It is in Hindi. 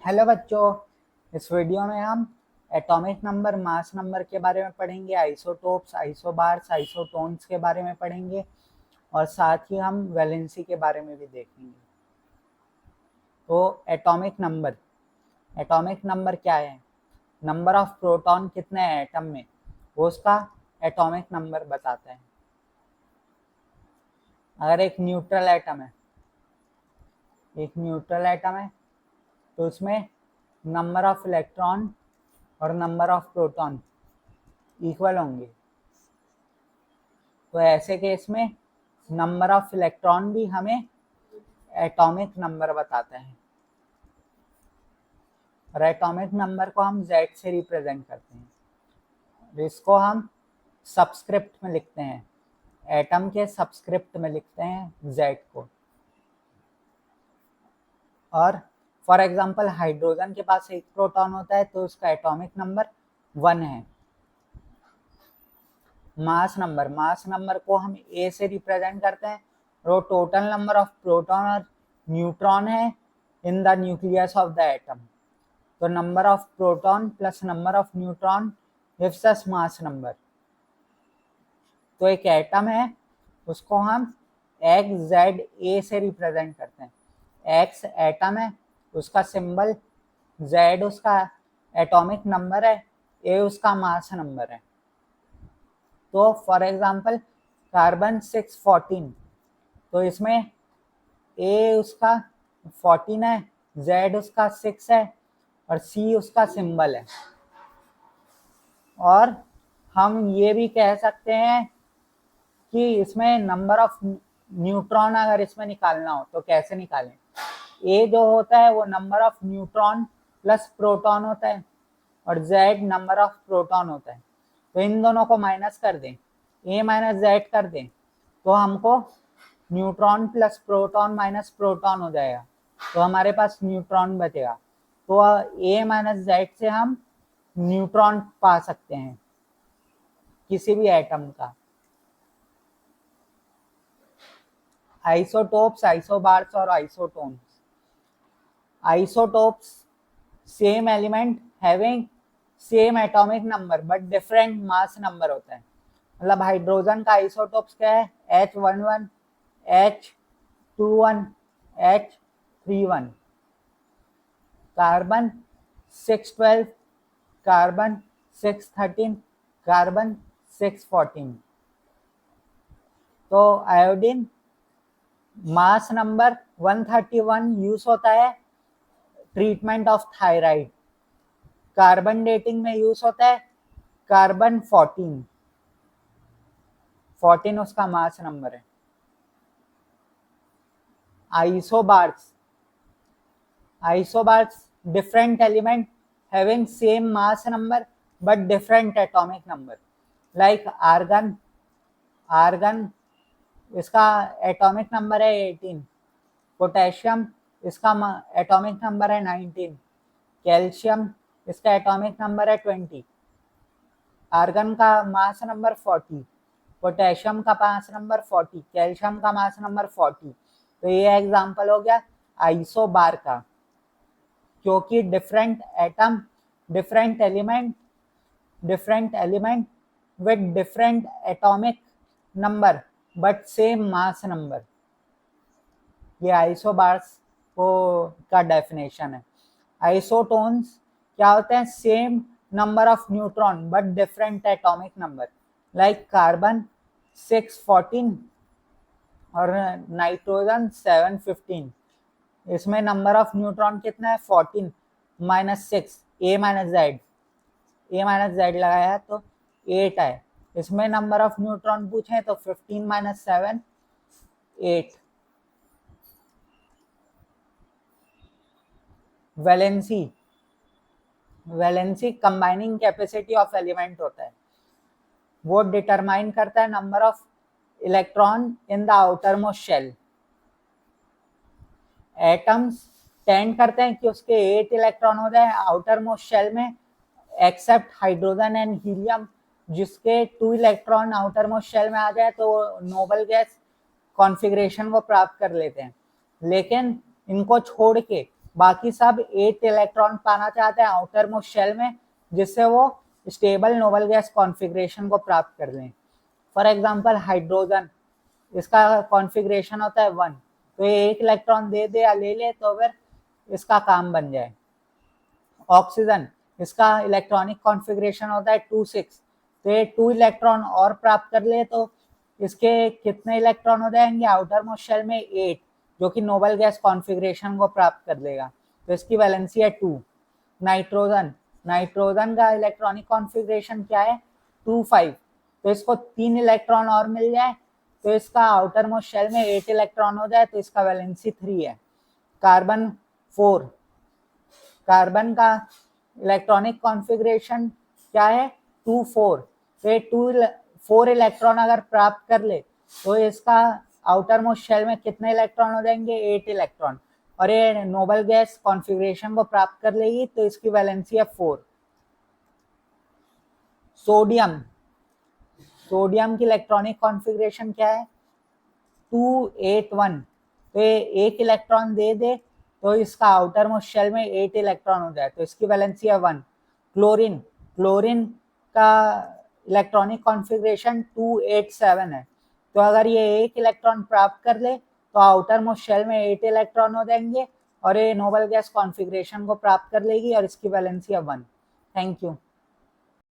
हेलो बच्चों, इस वीडियो में हम एटॉमिक नंबर, मास नंबर के बारे में पढ़ेंगे, आइसोटोप्स, आइसोबार्स, आइसोटोन्स के बारे में पढ़ेंगे और साथ ही हम वैलेंसी के बारे में भी देखेंगे। तो एटॉमिक नंबर क्या है? नंबर ऑफ प्रोटॉन कितने हैं एटम में, वो उसका एटॉमिक नंबर बताता है। अगर एक न्यूट्रल एटम है तो उसमें नंबर ऑफ इलेक्ट्रॉन और नंबर ऑफ प्रोटॉन इक्वल होंगे। तो ऐसे केस में नंबर ऑफ इलेक्ट्रॉन भी हमें एटॉमिक नंबर बताता है और एटॉमिक नंबर को हम Z से रिप्रेजेंट करते हैं। इसको हम सबस्क्रिप्ट में लिखते हैं, एटम के सबस्क्रिप्ट में लिखते हैं Z को। और फॉर एग्जांपल हाइड्रोजन के पास एक प्रोटॉन होता है तो उसका एटॉमिक नंबर 1 है। मास नंबर को हम A से रिप्रेजेंट करते हैं और टोटल नंबर ऑफ प्रोटॉन और न्यूट्रॉन है in the nucleus of the atom. तो number of proton plus number of neutron gives us mass number. तो एक एटम है, उसको हम XZA से रिप्रेजेंट करते हैं। X एटम है, उसका सिंबल, Z उसका एटॉमिक नंबर है, A उसका मास नंबर है। तो फॉर एग्जांपल कार्बन 614, तो इसमें A उसका 14 है, Z उसका 6 है और C उसका सिंबल है। और हम ये भी कह सकते हैं कि इसमें नंबर ऑफ न्यूट्रॉन अगर इसमें निकालना हो तो कैसे निकालें। A जो होता है वो number of neutron plus proton होता है और Z नंबर ऑफ प्रोटॉन होता है। तो इन दोनों को माइनस कर दें, A माइनस Z कर दें, तो हमको neutron plus proton minus proton हो जाएगा, तो हमारे पास न्यूट्रॉन बचेगा। तो A माइनस Z से हम न्यूट्रॉन पा सकते हैं किसी भी एटम का। आइसोटोप्स, आइसोबार्स और isotones. Isotopes same element having same atomic number but different mass number होता है। मतलब हाइड्रोजन का आइसोटोप्स क्या है? H11, H21, H31। Carbon 612, carbon 613, carbon 614। तो आयोडीन मास नंबर 131 यूज होता है treatment of thyroid. Carbon dating में यूज होता है कार्बन 14 उसका मास नंबर है। Isobars different element having same mass number but different atomic number. Like argon इसका एटॉमिक नंबर है 18, पोटेशियम इसका एटॉमिक नंबर है 19, कैल्शियम इसका एटॉमिक नंबर है 20। आर्गन का मास नंबर 40, पोटेशियम का मास नंबर 40, कैल्शियम का मास नंबर 40। तो ये एग्जांपल हो गया आइसोबार का, क्योंकि different atom, different element with different atomic number but same mass number. ये आइसोबार्स को का डेफिनेशन है। आइसोटोन्स क्या होते हैं? Same number of neutron but different atomic number. Like carbon 614 और नाइट्रोजन 715। इसमें नंबर ऑफ न्यूट्रॉन कितना है? 14 माइनस 6, A माइनस जेड लगाया तो 8 है। इसमें नंबर ऑफ न्यूट्रॉन पूछे तो 15 minus 7, 8। Valency combining capacity of element होता है, वो डिटरमाइन करता है number of electron in the outer most shell. Atoms tend करते हैं कि उसके 8 इलेक्ट्रॉन हो जाए आउटर मोस्ट शेल में, एक्सेप्ट हाइड्रोजन एंड हीलियम, जिसके 2 इलेक्ट्रॉन आउटर मोस्ट शेल में आ जाए तो नोबल गैस कॉन्फ़िगरेशन को प्राप्त कर लेते हैं। लेकिन इनको छोड़ के बाकी सब 8 इलेक्ट्रॉन पाना चाहते हैं आउटर मोस्ट शेल में, जिससे वो स्टेबल नोबल गैस कॉन्फ़िगरेशन को प्राप्त कर लें। फॉर एग्जांपल हाइड्रोजन, इसका कॉन्फ़िगरेशन होता है 1, तो ये 1 इलेक्ट्रॉन दे दे या ले ले तो फिर इसका काम बन जाए। ऑक्सीजन, इसका इलेक्ट्रॉनिक कॉन्फ़िगरेशन होता है 2 6, तो ये 2 इलेक्ट्रॉन और प्राप्त कर ले तो इसके कितने इलेक्ट्रॉन हो जाएंगे आउटर मोस्ट शेल में 8, जो कि नोबल गैस कॉन्फ़िगरेशन को प्राप्त कर लेगा, तो इसकी वैलेंसी है 2। नाइट्रोजन, नाइट्रोजन का इलेक्ट्रॉनिक कॉन्फ़िगरेशन क्या है 2 5, तो इसको 3 इलेक्ट्रॉन और मिल जाए तो इसका आउटर मोस्ट शेल में 8 इलेक्ट्रॉन हो जाए, तो इसका वैलेंसी 3 है। कार्बन 4, कार्बन का इलेक्ट्रॉनिक कॉन्फ़िगरेशन क्या है 2 4, तो ये 4 इलेक्ट्रॉन अगर प्राप्त कर ले तो इसका आउटर मोस्ट शेल में कितने इलेक्ट्रॉन हो जाएंगे 8 इलेक्ट्रॉन, और ये नोबल गैस कॉन्फ़िगरेशन को प्राप्त कर लेगी, तो इसकी वैलेंसी है 4। सोडियम, सोडियम की इलेक्ट्रॉनिक कॉन्फ़िगरेशन क्या है 2 8 1, तो ये 1 इलेक्ट्रॉन दे दे तो इसका आउटर मोस्ट शेल में 8 इलेक्ट्रॉन हो जाए, तो इसकी वैलेंसी है 1। क्लोरीन, क्लोरीन का इलेक्ट्रॉनिक कॉन्फ़िगरेशन 2 8 7 है, तो अगर ये 1 इलेक्ट्रॉन प्राप्त कर ले तो आउटर मोस्ट शेल में 8 इलेक्ट्रॉन हो जाएंगे और ये नोबल गैस कॉन्फ़िगरेशन को प्राप्त कर लेगी और इसकी वैलेंसी है 1। Thank you.